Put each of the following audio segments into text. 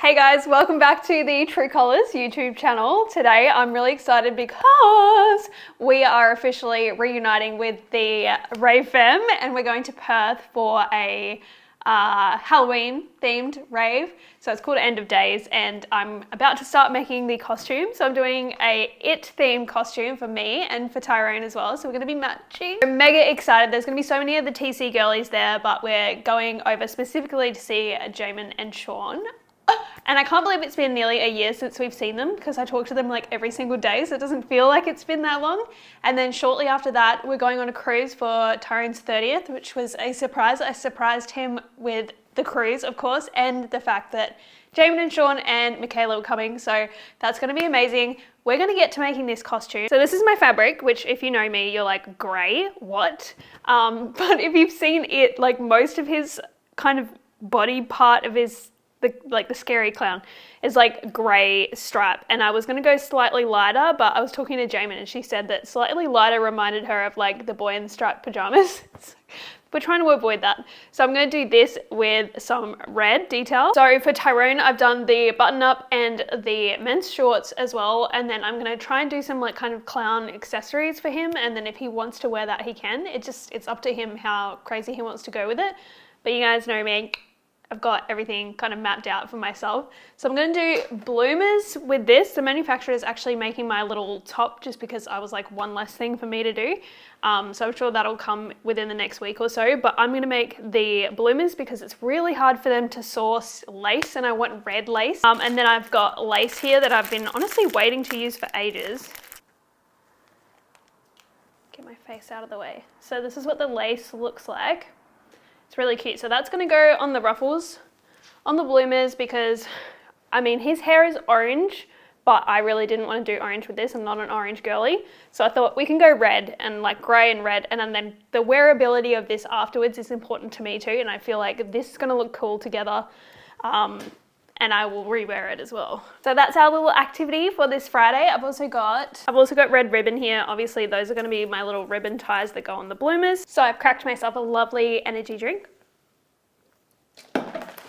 Hey guys, welcome back to the True Colours YouTube channel. Today I'm really excited because we are officially reuniting with the Rave fam and we're going to Perth for a Halloween themed rave. So it's called End of Days and I'm about to start making the costume. So I'm doing a It themed costume for me and for Tyrone as well. So we're going to be matching. I'm mega excited. There's going to be so many of the TC girlies there, but we're going over specifically to see Jamin and Sean. And I can't believe it's been nearly a year since we've seen them because I talk to them like every single day, so it doesn't feel like it's been that long. And then shortly after that, we're going on a cruise for Tyrone's 30th, which was a surprise. I surprised him with the cruise, of course, and the fact that Jamin and Sean and Michaela were coming, so that's going to be amazing. We're going to get to making this costume. So this is my fabric, which if you know me, you're like, grey, what? But if you've seen it, like most of his kind of body part of his the scary clown is like grey stripe, and I was going to go slightly lighter, but I was talking to Jamin and she said that slightly lighter reminded her of like the boy in the striped pajamas. We're trying to avoid that. So I'm going to do this with some red detail. So for Tyrone, I've done the button up and the men's shorts as well. And then I'm going to try and do some like kind of clown accessories for him. And then if he wants to wear that, he can. It's up to him how crazy he wants to go with it. But you guys know me. I've got everything kind of mapped out for myself. So I'm going to do bloomers with this. The manufacturer is actually making my little top just because I was like one less thing for me to do. So I'm sure that'll come within the next week or so, but I'm going to make the bloomers because it's really hard for them to source lace and I want red lace. And then I've got lace here that I've been honestly waiting to use for ages. Get my face out of the way. So this is what the lace looks like. It's really cute. So that's going to go on the ruffles, on the bloomers, because I mean his hair is orange, but I really didn't want to do orange with this. I'm not an orange girly. So I thought we can go red and like grey and red, and then the wearability of this afterwards is important to me too, and I feel like this is going to look cool together. And I will rewear it as well. So that's our little activity for this Friday. I've also got red ribbon here. Obviously those are going to be my little ribbon ties that go on the bloomers. So I've cracked myself a lovely energy drink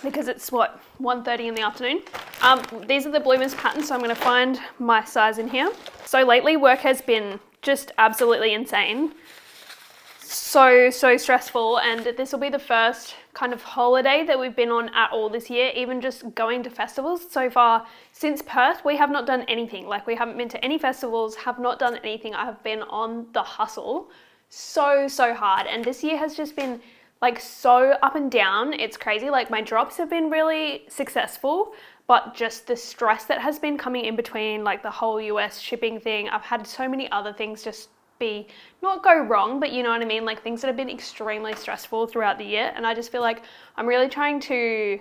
because it's what, 1:30 in the afternoon. These are the bloomers patterns, so I'm going to find my size in here. So lately work has been just absolutely insane. So stressful, and this will be the first kind of holiday that we've been on at all this year, even just going to festivals. So far since Perth, we have not done anything. Like we haven't been to any festivals, have not done anything. I have been on the hustle so hard, and this year has just been like so up and down. It's crazy. Like my drops have been really successful, but just the stress that has been coming in between, like the whole US shipping thing. I've had so many other things just not go wrong, but you know what I mean, like things that have been extremely stressful throughout the year, and I just feel like I'm really trying to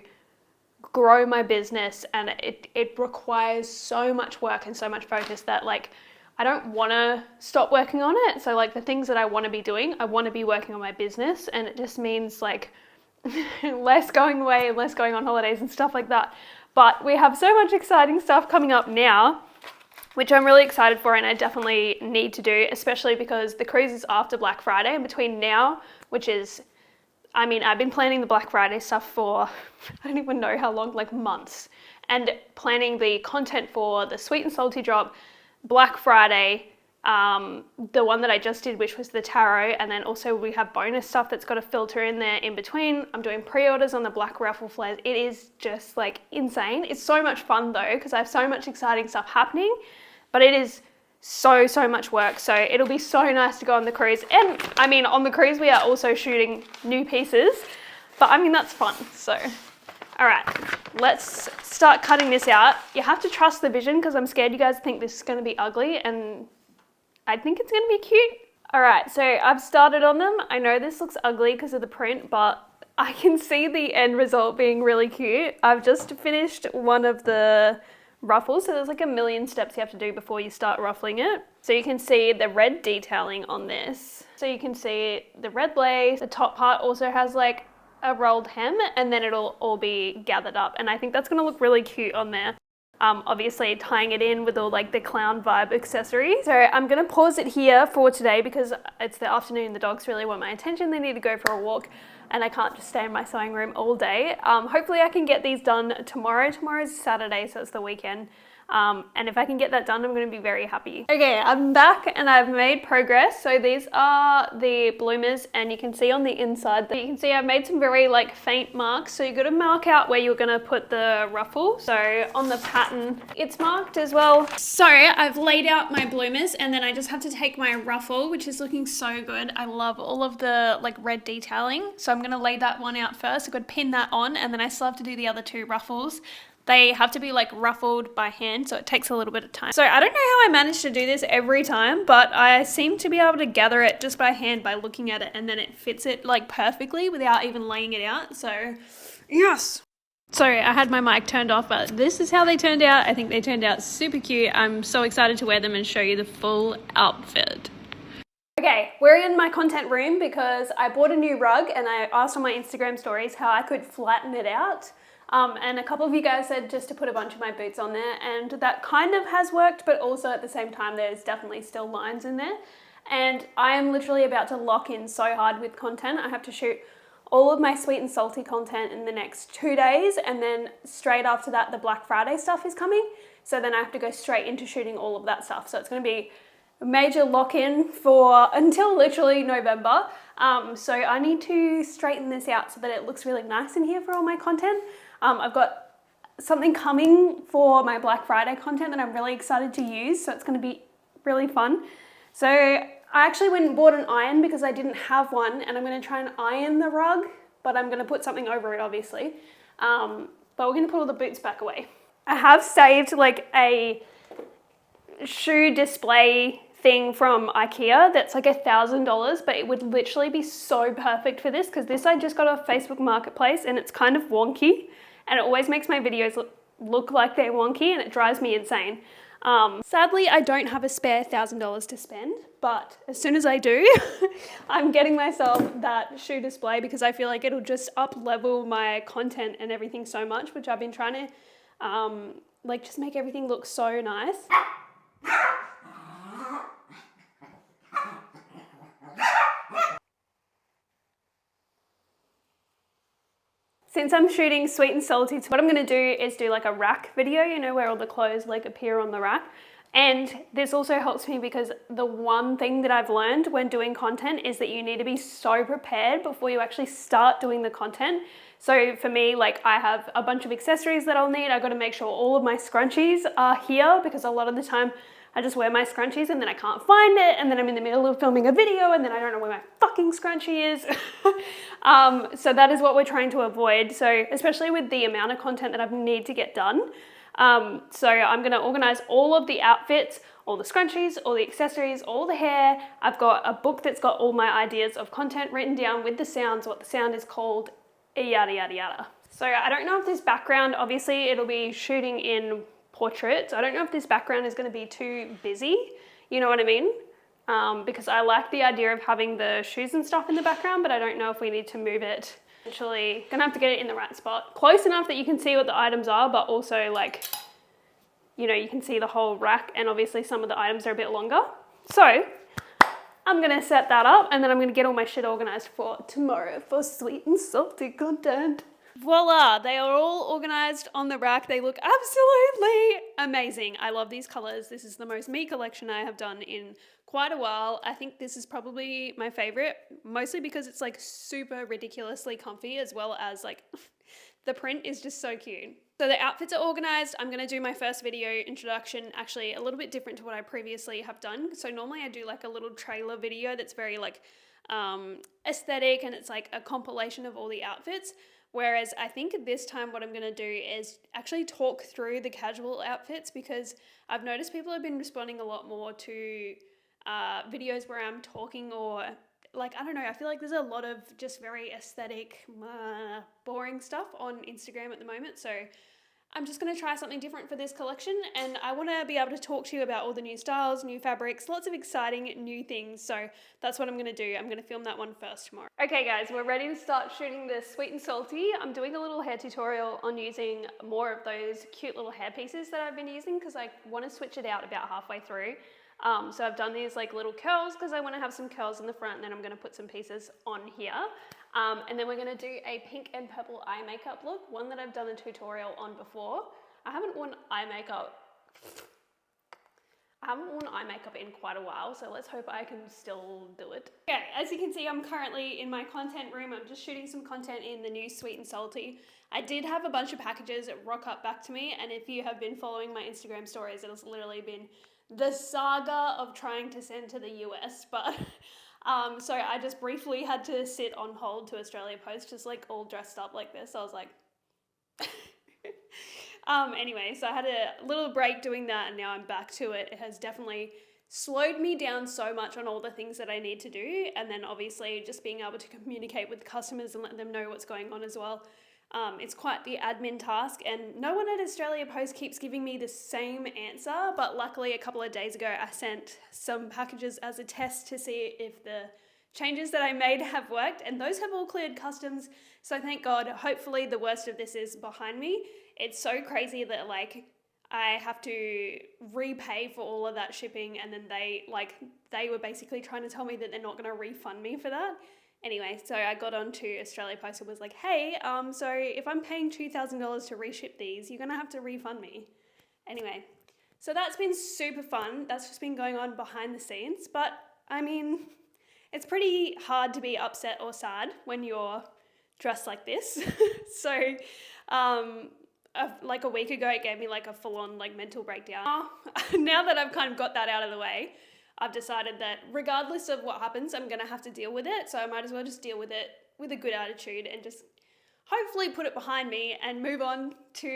grow my business, and it requires so much work and so much focus that like I don't want to stop working on it. So like the things that I want to be doing, I want to be working on my business, and it just means like less going away and less going on holidays and stuff like that. But we have so much exciting stuff coming up now, which I'm really excited for, and I definitely need to do, especially because the cruise is after Black Friday, and between now, which is, I mean, I've been planning the Black Friday stuff for, I don't even know how long, like months, and planning the content for the Sweet and Salty drop, Black Friday, the one that I just did, which was the tarot, and then also we have bonus stuff that's got to filter in there in between. I'm doing pre-orders on the black raffle flares. It is just like insane. It's so much fun though, because I have so much exciting stuff happening, but it is so much work. So it'll be so nice to go on the cruise. And I mean, on the cruise, we are also shooting new pieces, but I mean, that's fun. So, all right, let's start cutting this out. You have to trust the vision because I'm scared you guys think this is going to be ugly, and I think it's going to be cute. All right, so I've started on them. I know this looks ugly because of the print, but I can see the end result being really cute. I've just finished one of the ruffles, so there's like a million steps you have to do before you start ruffling it. So you can see the red detailing on this. So you can see the red lace. The top part also has like a rolled hem, and then it'll all be gathered up, and I think that's going to look really cute on there. Obviously tying it in with all like the clown vibe accessories. So I'm going to pause it here for today because it's the afternoon. The dogs really want my attention. They need to go for a walk. and I can't just stay in my sewing room all day. Hopefully I can get these done tomorrow. Tomorrow's Saturday, so it's the weekend. And if I can get that done, I'm going to be very happy. Okay, I'm back and I've made progress. So these are the bloomers, and you can see on the inside that you can see I've made some very like faint marks. So you've got to mark out where you're going to put the ruffle. So on the pattern, it's marked as well. So I've laid out my bloomers, and then I just have to take my ruffle, which is looking so good. I love all of the like red detailing. So I'm going to lay that one out first. I've got to pin that on, and then I still have to do the other two ruffles. They have to be like ruffled by hand, so it takes a little bit of time. So I don't know how I manage to do this every time, but I seem to be able to gather it just by hand by looking at it, and then it fits it like perfectly without even laying it out. So yes. Sorry, I had my mic turned off, but this is how they turned out. I think they turned out super cute. I'm so excited to wear them and show you the full outfit. Okay, we're in my content room because I bought a new rug, and I asked on my Instagram stories how I could flatten it out. And a couple of you guys said just to put a bunch of my boots on there, and that kind of has worked, but also at the same time there's definitely still lines in there. And I am literally about to lock in so hard with content. I have to shoot all of my sweet and salty content in the next 2 days, and then straight after that the Black Friday stuff is coming. So then I have to go straight into shooting all of that stuff. So it's going to be a major lock-in for until literally November. So I need to straighten this out so that it looks really nice in here for all my content. I've got something coming for my Black Friday content that I'm really excited to use, so it's going to be really fun. So I actually went and bought an iron because I didn't have one, and I'm going to try and iron the rug, but I'm going to put something over it obviously. But we're going to put all the boots back away. I have saved like a shoe display thing from IKEA that's like $1,000, but it would literally be so perfect for this, because this I just got off Facebook Marketplace, and it's kind of wonky, and it always makes my videos look like they're wonky, and it drives me insane. Sadly, I don't have a spare $1,000 to spend, but as soon as I do, I'm getting myself that shoe display because I feel like it'll just up level my content and everything so much, which I've been trying to like just make everything look so nice. Since I'm shooting sweet and salty, what I'm going to do is do like a rack video, you know, where all the clothes like appear on the rack. And this also helps me because the one thing that I've learned when doing content is that you need to be so prepared before you actually start doing the content. So for me, like I have a bunch of accessories that I'll need. I've got to make sure all of my scrunchies are here, because a lot of the time I just wear my scrunchies and then I can't find it, and then I'm in the middle of filming a video and then I don't know where my fucking scrunchie is. So that is what we're trying to avoid. So especially with the amount of content that I need to get done. So I'm going to organize all of the outfits, all the scrunchies, all the accessories, all the hair. I've got a book that's got all my ideas of content written down with the sounds, what the sound is called, yada, yada, yada. So I don't know if this background, obviously it'll be shooting in portraits. I don't know if this background is going to be too busy, you know what I mean? Because I like the idea of having the shoes and stuff in the background, but I don't know if we need to move it. Actually, gonna have to get it in the right spot. Close enough that you can see what the items are, but also like, you know, you can see the whole rack, and obviously some of the items are a bit longer. So I'm gonna set that up, and then I'm gonna get all my shit organized for tomorrow for sweet and salty content. Voila, they are all organized on the rack. They look absolutely amazing. I love these colors. This is the most me collection I have done in quite a while. I think this is probably my favorite, mostly because it's like super ridiculously comfy, as well as like the print is just so cute. So the outfits are organized. I'm gonna do my first video introduction, actually a little bit different to what I previously have done. So normally I do like a little trailer video that's very like aesthetic, and it's like a compilation of all the outfits. Whereas I think this time what I'm going to do is actually talk through the casual outfits, because I've noticed people have been responding a lot more to videos where I'm talking, or like, I don't know, I feel like there's a lot of just very aesthetic, boring stuff on Instagram at the moment. So I'm just going to try something different for this collection, and I want to be able to talk to you about all the new styles, new fabrics, lots of exciting new things. So that's what I'm going to do. I'm going to film that one first tomorrow. Okay guys, we're ready to start shooting this sweet and salty. I'm doing a little hair tutorial on using more of those cute little hair pieces that I've been using, because I want to switch it out about halfway through. So I've done these like little curls because I want to have some curls in the front, and then I'm going to put some pieces on here. And then we're going to do a pink and purple eye makeup look, one that I've done a tutorial on before. I haven't worn eye makeup in quite a while, so let's hope I can still do it. Okay, as you can see, I'm currently in my content room. I'm just shooting some content in the new Sweet and Salty. I did have a bunch of packages rock up back to me, and if you have been following my Instagram stories, it has literally been the saga of trying to send to the US, but so I just briefly had to sit on hold to Australia Post, just like all dressed up like this. I was like, anyway, so I had a little break doing that, and now I'm back to it. It has definitely slowed me down so much on all the things that I need to do, and then obviously just being able to communicate with customers and let them know what's going on as well. It's quite the admin task, and no one at Australia Post keeps giving me the same answer, but luckily a couple of days ago I sent some packages as a test to see if the changes that I made have worked, and those have all cleared customs, so thank God. Hopefully the worst of this is behind me. It's so crazy that like I have to repay for all of that shipping, and then they were basically trying to tell me that they're not going to refund me for that. Anyway, so I got on to Australia Post and was like, hey, so if I'm paying $2,000 to reship these, you're going to have to refund me. Anyway, so that's been super fun. That's just been going on behind the scenes. But, I mean, it's pretty hard to be upset or sad when you're dressed like this. So, like a week ago, it gave me like a full-on like mental breakdown. Now that I've kind of got that out of the way, I've decided that regardless of what happens, I'm going to have to deal with it. So I might as well just deal with it with a good attitude and just hopefully put it behind me and move on to,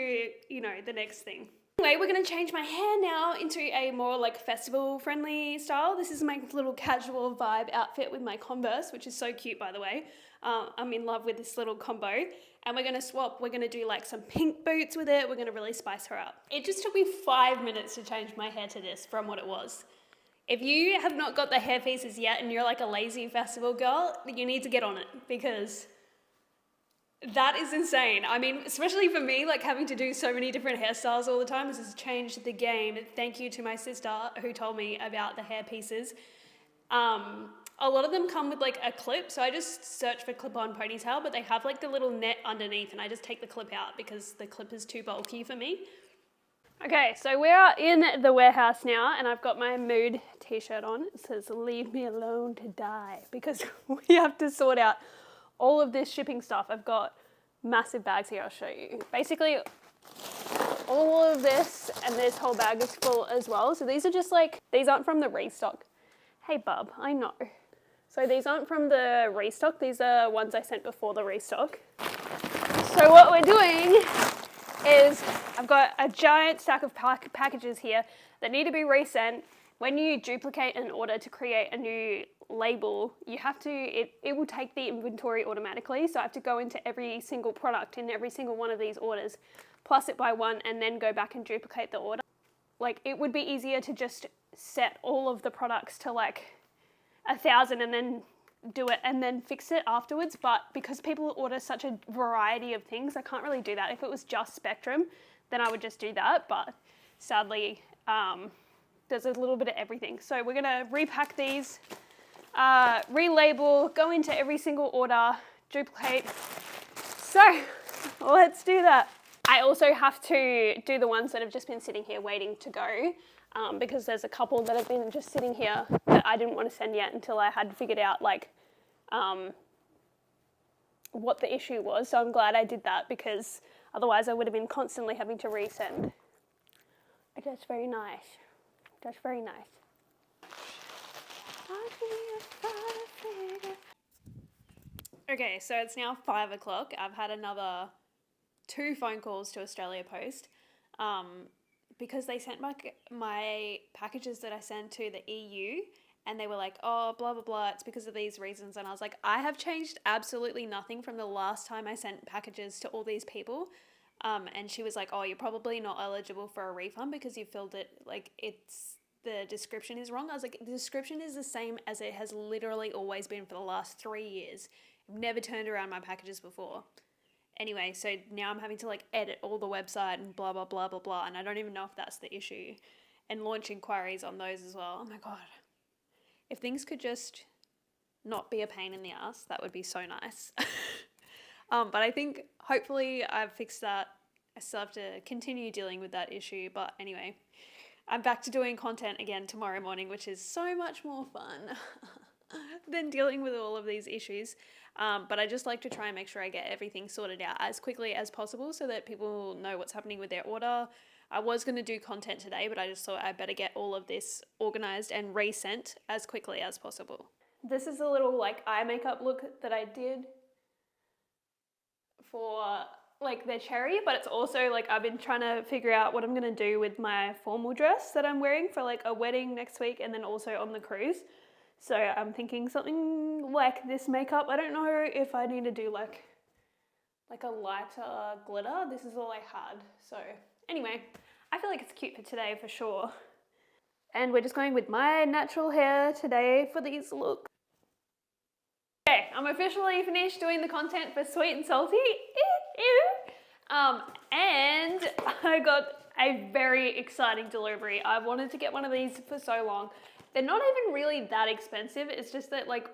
you know, the next thing. Anyway, we're going to change my hair now into a more like festival friendly style. This is my little casual vibe outfit with my Converse, which is so cute, by the way. I'm in love with this little combo, and we're going to swap. We're going to do like some pink boots with it. We're going to really spice her up. It just took me 5 minutes to change my hair to this from what it was. If you have not got the hair pieces yet and you're like a lazy festival girl, you need to get on it, because that is insane. I mean, especially for me, like having to do so many different hairstyles all the time, this has changed the game. Thank you to my sister who told me about the hair pieces. A lot of them come with like a clip, so I just search for clip-on ponytail, but they have like the little net underneath, and I just take the clip out because the clip is too bulky for me. Okay, so we are in the warehouse now, and I've got my Mood t-shirt on. It says, "Leave me alone to die," because we have to sort out all of this shipping stuff. I've got massive bags here, I'll show you. Basically, all of this and this whole bag is full as well. So these are just like, these aren't from the restock. Hey bub, I know. So these aren't from the restock, these are ones I sent before the restock. So what we're doing is I've got a giant stack of packages here that need to be resent. When you duplicate an order to create a new label, you have to, it will take the inventory automatically. So I have to go into every single product in every single one of these orders, plus it by one, and then go back and duplicate the order. Like, it would be easier to just set all of the products to like 1,000 and then do it and then fix it afterwards, but because people order such a variety of things, I can't really do that. If it was just Spectrum, then I would just do that, but sadly there's a little bit of everything. So we're gonna repack these, relabel, go into every single order, duplicate. So let's do that. I also have to do the ones that have just been sitting here waiting to go, because there's a couple that have been just sitting here that I didn't want to send yet until I had figured out like what the issue was. So I'm glad I did that, because otherwise I would have been constantly having to resend. That's very nice. That's very nice. Okay, so it's now 5 o'clock. I've had another 2 phone calls to Australia Post because they sent my packages that I sent to the EU, and they were like, oh, blah, blah, blah, it's because of these reasons. And I was like, I have changed absolutely nothing from the last time I sent packages to all these people. And she was like, oh, you're probably not eligible for a refund because you filled it, like, the description is wrong. I was like, the description is the same as it has literally always been for the last 3 years. I've never turned around my packages before. Anyway, so now I'm having to like edit all the website and blah, blah, blah, blah, blah. And I don't even know if that's the issue. And launch inquiries on those as well. Oh my God. If things could just not be a pain in the ass. That would be so nice. But I think hopefully I've fixed that. I still have to continue dealing with that issue. But anyway, I'm back to doing content again tomorrow morning, which is so much more fun than dealing with all of these issues. But I just like to try and make sure I get everything sorted out as quickly as possible so that people know what's happening with their order. I was going to do content today, but I just thought I better get all of this organized and resent as quickly as possible. This is a little like eye makeup look that I did for like the cherry, but it's also like I've been trying to figure out what I'm going to do with my formal dress that I'm wearing for like a wedding next week and then also on the cruise. So I'm thinking something like this makeup. I don't know if I need to do like a lighter glitter. This is all I had. So anyway, I feel like it's cute for today for sure. And we're just going with my natural hair today for these looks. Okay, I'm officially finished doing the content for Sweet and Salty. And I got a very exciting delivery. I've wanted to get one of these for so long. They're not even really that expensive. It's just that like,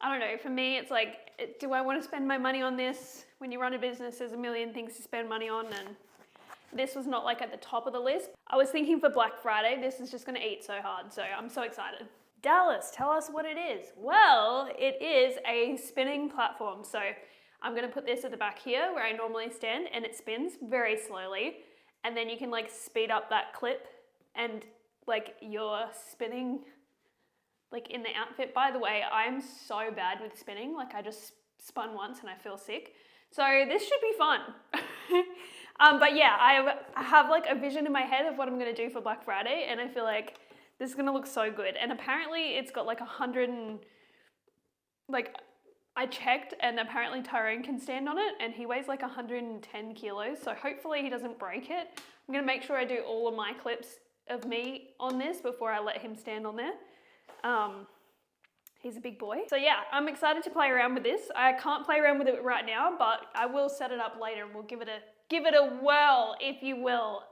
I don't know, for me it's like, do I want to spend my money on this? When you run a business, there's a million things to spend money on, and this was not like at the top of the list. I was thinking for Black Friday, this is just gonna eat so hard, so I'm so excited. Dallas, tell us what it is. Well, it is a spinning platform. So I'm gonna put this at the back here where I normally stand, and it spins very slowly. And then you can like speed up that clip and like you're spinning like in the outfit. By the way, I'm so bad with spinning. Like I just spun once and I feel sick. So this should be fun. But yeah, I have like a vision in my head of what I'm gonna do for Black Friday, and I feel like this is gonna look so good. And apparently it's got like 100 and like, I checked and apparently Tyrone can stand on it and he weighs like 110 kilos. So hopefully he doesn't break it. I'm gonna make sure I do all of my clips of me on this before I let him stand on there. He's a big boy. So yeah, I'm excited to play around with this. I can't play around with it right now, but I will set it up later and we'll give it a whirl, if you will.